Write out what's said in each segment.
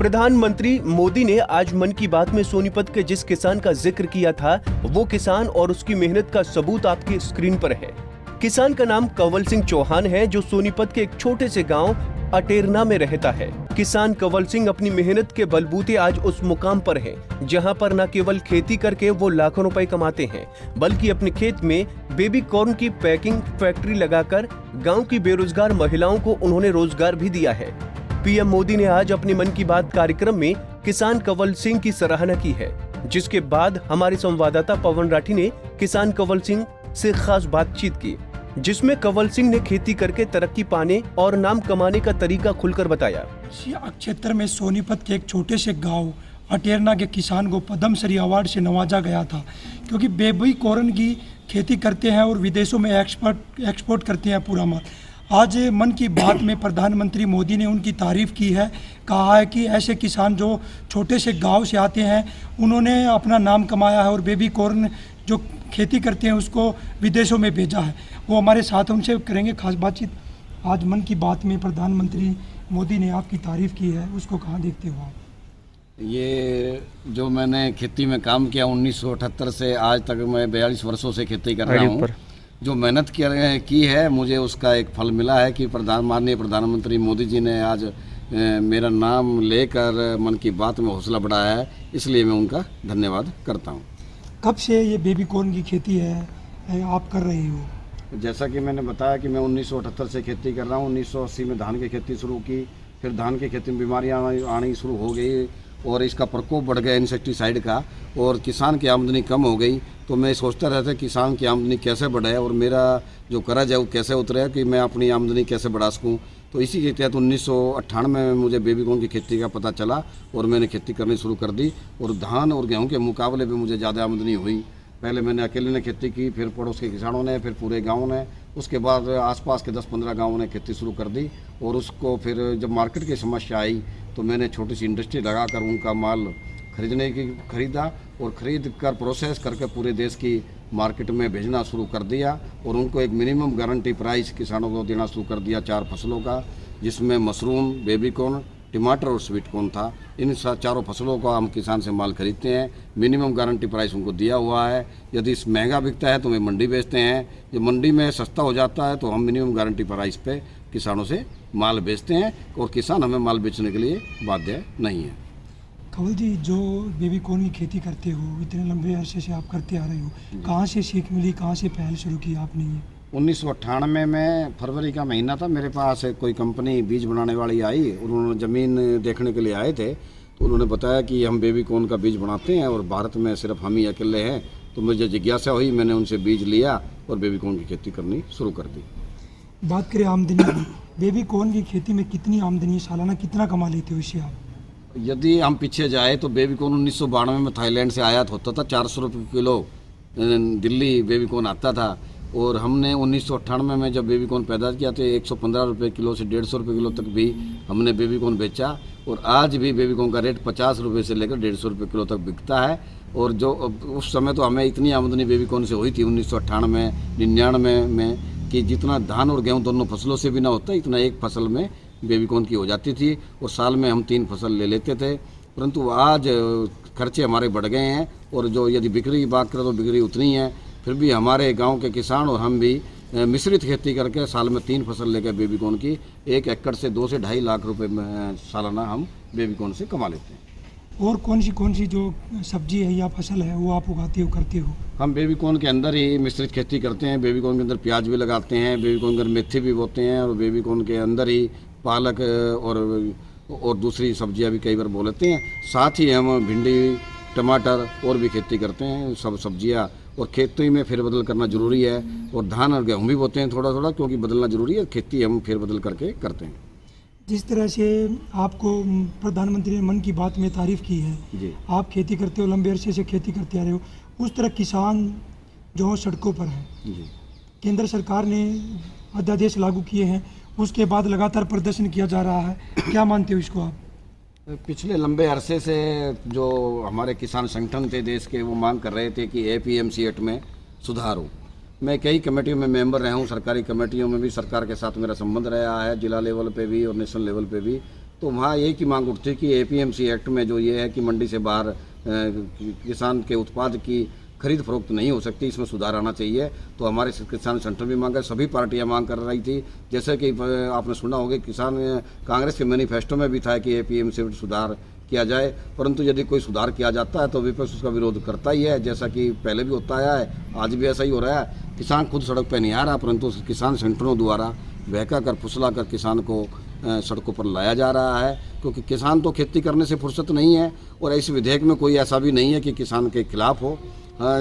प्रधानमंत्री मोदी ने आज मन की बात में सोनीपत के जिस किसान का जिक्र किया था, वो किसान और उसकी मेहनत का सबूत आपकी स्क्रीन पर है। किसान का नाम कंवल सिंह चौहान है, जो सोनीपत के एक छोटे से गांव अटेरना में रहता है। किसान कंवल सिंह अपनी मेहनत के बलबूते आज उस मुकाम पर है, जहां पर न केवल खेती करके वो लाखों रुपए कमाते हैं, बल्कि अपने खेत में बेबी कॉर्न की पैकिंग फैक्ट्री लगाकर गांव की बेरोजगार महिलाओं को उन्होंने रोजगार भी दिया है। पीएम मोदी ने आज अपने मन की बात कार्यक्रम में किसान कंवल सिंह की सराहना की है, जिसके बाद हमारे संवाददाता पवन राठी ने किसान कंवल सिंह से खास बातचीत की, जिसमें कंवल सिंह ने खेती करके तरक्की पाने और नाम कमाने का तरीका खुलकर बताया। क्षेत्र में सोनीपत के एक छोटे से गांव अटेरना के किसान को पद्मश्री अवार्ड से नवाजा गया था, क्योंकि बेबी कॉर्न की खेती करते हैं और विदेशों में एक्सपोर्ट करते हैं पूरा माल। आज मन की बात में प्रधानमंत्री मोदी ने उनकी तारीफ़ की है, कहा है कि ऐसे किसान जो छोटे से गांव से आते हैं, उन्होंने अपना नाम कमाया है और बेबी कॉर्न जो खेती करते हैं उसको विदेशों में भेजा है। वो हमारे साथ, उनसे करेंगे खास बातचीत। आज मन की बात में प्रधानमंत्री मोदी ने आपकी तारीफ़ की है, उसको कहाँ देखते हो आप? ये जो मैंने खेती में काम किया 1978 से आज तक, मैं 42 वर्षों से खेती कर रहा हूँ। जो मेहनत की है, मुझे उसका एक फल मिला है कि माननीय प्रधानमंत्री मोदी जी ने आज मेरा नाम लेकर मन की बात में हौसला बढ़ाया है, इसलिए मैं उनका धन्यवाद करता हूँ। कब से ये बेबी कॉर्न की खेती है आप कर रही हो? जैसा कि मैंने बताया कि मैं 1978 से खेती कर रहा हूँ। 1980 में धान की खेती शुरू की, फिर धान की खेती में बीमारियाँ आनी शुरू हो गई और इसका प्रकोप बढ़ गया इंसेक्टिसाइड का, और किसान की आमदनी कम हो गई। तो मैं सोचता रहता किसान की आमदनी कैसे बढ़े और मेरा जो कर्ज है वो कैसे उतरे कि मैं अपनी आमदनी कैसे बढ़ा सकूँ। तो इसी के तहत 1998 में मुझे बेबी कॉर्न की खेती का पता चला और मैंने खेती करनी शुरू कर दी, और धान और गेहूँ के मुकाबले भी मुझे ज़्यादा आमदनी हुई। पहले मैंने अकेले ने खेती की, फिर पड़ोस के किसानों ने, फिर पूरे गाँव ने, उसके बाद आसपास के 10-15 गाँवों ने खेती शुरू कर दी। और उसको फिर जब मार्केट की समस्या आई तो मैंने छोटी सी इंडस्ट्री लगाकर उनका माल खरीदा और खरीद कर प्रोसेस करके पूरे देश की मार्केट में भेजना शुरू कर दिया, और उनको एक मिनिमम गारंटी प्राइस किसानों को देना शुरू कर दिया 4 फसलों का, जिसमें मशरूम, बेबी कॉर्न, टमाटर और स्वीट कॉर्न था। इन चारों फसलों का हम किसान से माल खरीदते हैं, मिनिमम गारंटी प्राइस उनको दिया हुआ है। यदि महंगा बिकता है तो वे मंडी बेचते हैं, जब मंडी में सस्ता हो जाता है तो हम मिनिमम गारंटी प्राइस पे किसानों से माल बेचते हैं, और किसान हमें माल बेचने के लिए बाध्य नहीं है। कंवल जी, जो बेबी कॉर्न की खेती करते हो, इतने लंबे अरसे से आप करते आ रहे हो, कहाँ से सीख मिली, कहाँ से पहल शुरू की आपने? ये 1998 में फरवरी का महीना था, मेरे पास कोई कंपनी बीज बनाने वाली आई। उन्होंने ज़मीन देखने के लिए आए थे, तो उन्होंने बताया कि हम बेबी कॉर्न का बीज बनाते हैं और भारत में सिर्फ हम ही अकेले हैं। तो मुझे जिज्ञासा हुई, मैंने उनसे बीज लिया और बेबी कॉर्न की खेती करनी शुरू कर दी। बात करें आमदनी की, बेबी कॉर्न की खेती में कितनी आमदनी, सालाना कितना कमा लेते हो इससे आप? यदि हम पीछे जाए तो बेबी कॉर्न 1992 में थाईलैंड से आयात होता था, 400 रुपये किलो दिल्ली बेबी कॉर्न आता था। और हमने 1998 में जब बेबी कॉर्न पैदा किया तो 115 रुपये किलो से 150 रुपये किलो तक भी हमने बेबी कॉर्न बेचा, और आज भी बेबी कॉर्न का रेट 50 रुपये से लेकर 150 रुपये किलो तक बिकता है। और जो उस समय तो हमें इतनी आमदनी बेबी कॉर्न से हुई थी 1998 99 में कि जितना धान और गेहूँ दोनों फसलों से भी ना होता, इतना एक फसल में बेबी कॉर्न की हो जाती थी, और साल में हम 3 फसल ले लेते थे। परंतु आज खर्चे हमारे बढ़ गए हैं, और जो यदि बिक्री की बात करें तो बिक्री उतनी है। फिर भी हमारे गांव के किसान और हम भी मिश्रित खेती करके साल में 3 फसल लेकर बेबी कॉर्न की 1 एकड़ से 2 से 2.5 लाख रुपए में सालाना हम बेबी कॉर्न से कमा लेते हैं। और कौन सी जो सब्जी है या फसल है वो आप उगाते हो, करते हो? हम बेबी कॉर्न के अंदर ही मिश्रित खेती करते हैं। बेबी कॉर्न के अंदर प्याज भी लगाते हैं, बेबी कॉर्न के अंदर मेथी भी बोते हैं, और बेबी कॉर्न के अंदर ही पालक और दूसरी सब्जियां भी कई बार बो लेते हैं। साथ ही हम भिंडी, टमाटर और भी खेती करते हैं, सब सब्जियां। और खेती में फेरबदल करना जरूरी है, और धान और गेहूँ भी बोते हैं थोड़ा थोड़ा, क्योंकि बदलना जरूरी है। खेती हम फेरबदल करके करते हैं। जिस तरह से आपको प्रधानमंत्री ने मन की बात में तारीफ़ की है जी, आप खेती करते हो, लंबे अरसे से खेती करते आ रहे हो, उस तरह किसान जो सड़कों पर है, जी। केंद्र सरकार ने अध्यादेश लागू किए हैं, उसके बाद लगातार प्रदर्शन किया जा रहा है, क्या मानते हो इसको आप? पिछले लंबे अरसे से जो हमारे किसान संगठन थे देश के, वो मांग कर रहे थे कि APMC एक्ट में सुधार हो। मैं कई कमेटियों में मेंबर रहा हूँ, सरकारी कमेटियों में भी सरकार के साथ मेरा संबंध रहा है, जिला लेवल पे भी और नेशनल लेवल पे भी। तो वहाँ एक ही मांग उठती कि एपीएमसी एक्ट में जो ये है कि मंडी से बाहर किसान के उत्पाद की खरीद फरोख्त नहीं हो सकती, इसमें सुधार आना चाहिए। तो हमारे किसान सेंटर भी मांगा, सभी पार्टियां मांग कर रही थी। जैसे कि आपने सुना होगा किसान कांग्रेस के मैनिफेस्टो में भी था कि एपीएमसी सुधार किया जाए, परंतु यदि कोई सुधार किया जाता है तो विपक्ष उसका विरोध करता ही है, जैसा कि पहले भी होता आया है, आज भी ऐसा ही हो रहा है। किसान खुद सड़क पर नहीं आ रहा, परंतु किसान सेंटरों द्वारा बहका कर फुसला कर किसान को सड़कों पर लाया जा रहा है, क्योंकि किसान तो खेती करने से फुर्सत नहीं है। और इस विधेयक में कोई ऐसा भी नहीं है कि किसान के खिलाफ हो।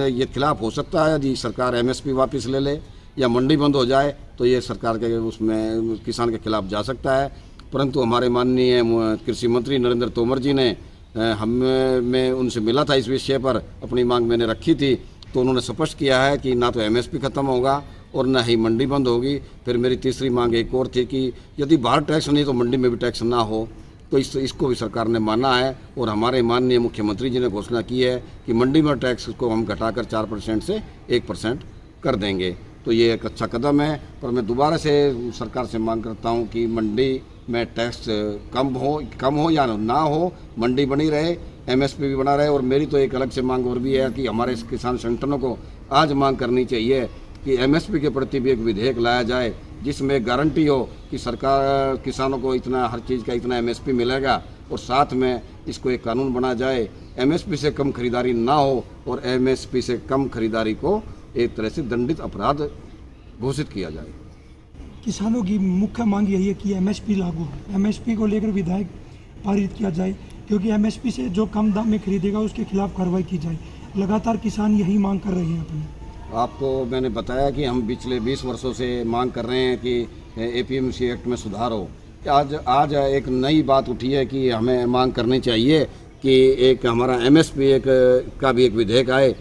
ये खिलाफ हो सकता है यदि सरकार एमएसपी वापस ले ले या मंडी बंद हो जाए, तो ये सरकार के उसमें किसान के खिलाफ जा सकता है। परंतु हमारे माननीय कृषि मंत्री नरेंद्र तोमर जी ने मैं उनसे मिला था इस विषय पर, अपनी मांग मैंने रखी थी, तो उन्होंने स्पष्ट किया है कि ना तो एमएसपी खत्म होगा और ना ही मंडी बंद होगी। फिर मेरी तीसरी मांग एक और थी कि यदि बाहर टैक्स नहीं तो मंडी में भी टैक्स ना हो, तो इसको भी सरकार ने माना है। और हमारे माननीय मुख्यमंत्री जी ने घोषणा की है कि मंडी में टैक्स को हम घटाकर 4% से 1% कर देंगे। तो ये एक अच्छा कदम है। पर मैं दोबारा से सरकार से मांग करता हूँ कि मंडी में टैक्स कम हो या ना हो, मंडी बनी रहे, एमएसपी भी बना रहे। और मेरी तो एक अलग से मांग और भी है कि हमारे किसान संगठनों को आज मांग करनी चाहिए कि एमएसपी के प्रति भी एक विधेयक लाया जाए जिसमें गारंटी हो कि सरकार किसानों को इतना हर चीज़ का इतना एमएसपी मिलेगा, और साथ में इसको एक कानून बना जाए, एमएसपी से कम खरीदारी ना हो और एमएसपी से कम खरीदारी को एक तरह से दंडित अपराध घोषित किया जाए। किसानों की मुख्य मांग यही है कि एमएसपी लागू हो, एमएसपी को लेकर विधेयक पारित किया जाए, क्योंकि एमएसपी से जो कम दाम में खरीदेगा उसके खिलाफ कार्रवाई की जाए। लगातार किसान यही मांग कर रहे हैं अपनी। आपको मैंने बताया कि हम पिछले 20 वर्षों से मांग कर रहे हैं कि एपीएमसी एक्ट में सुधार हो। आज एक नई बात उठी है कि हमें मांग करनी चाहिए कि एक हमारा एमएसपी का भी एक विधेयक आए,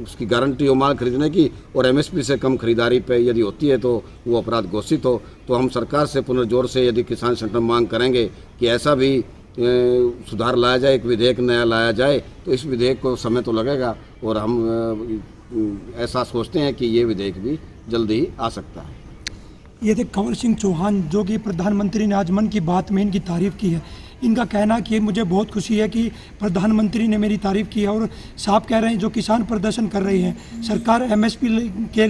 उसकी गारंटी हो माल खरीदने की, और एमएसपी से कम खरीदारी पे यदि होती है तो वो अपराध घोषित हो। तो हम सरकार से पुनर्जोर से यदि किसान संगठन मांग करेंगे कि ऐसा भी सुधार लाया जाए, एक विधेयक नया लाया जाए, तो इस विधेयक को समय तो लगेगा और हम ऐसा सोचते हैं कि ये विधेयक भी जल्दी ही आ सकता है। ये थे कंवर सिंह चौहान, जो कि प्रधानमंत्री ने आज मन की बात में इनकी तारीफ़ की है। इनका कहना कि मुझे बहुत खुशी है कि प्रधानमंत्री ने मेरी तारीफ़ की है, और साफ कह रहे हैं जो किसान प्रदर्शन कर रहे हैं, सरकार एमएसपी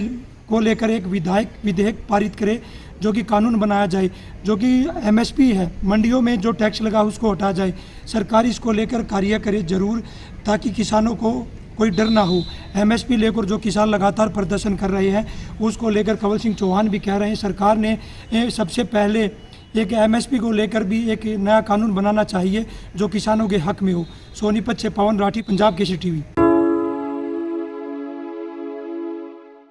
को लेकर एक विधेयक पारित करे, जो कि कानून बनाया जाए, जो कि एमएसपी है, मंडियों में जो टैक्स लगा उसको हटा जाए। सरकार इसको लेकर कार्य करे जरूर, ताकि किसानों को कोई डर ना हो। एमएसपी लेकर जो किसान लगातार प्रदर्शन कर रहे हैं उसको लेकर कंवर सिंह चौहान भी कह रहे हैं सरकार ने सबसे पहले एक एमएसपी को लेकर भी एक नया कानून बनाना चाहिए जो किसानों के हक में हो। सोनीपत से पवन राठी, पंजाब केसरी टीवी।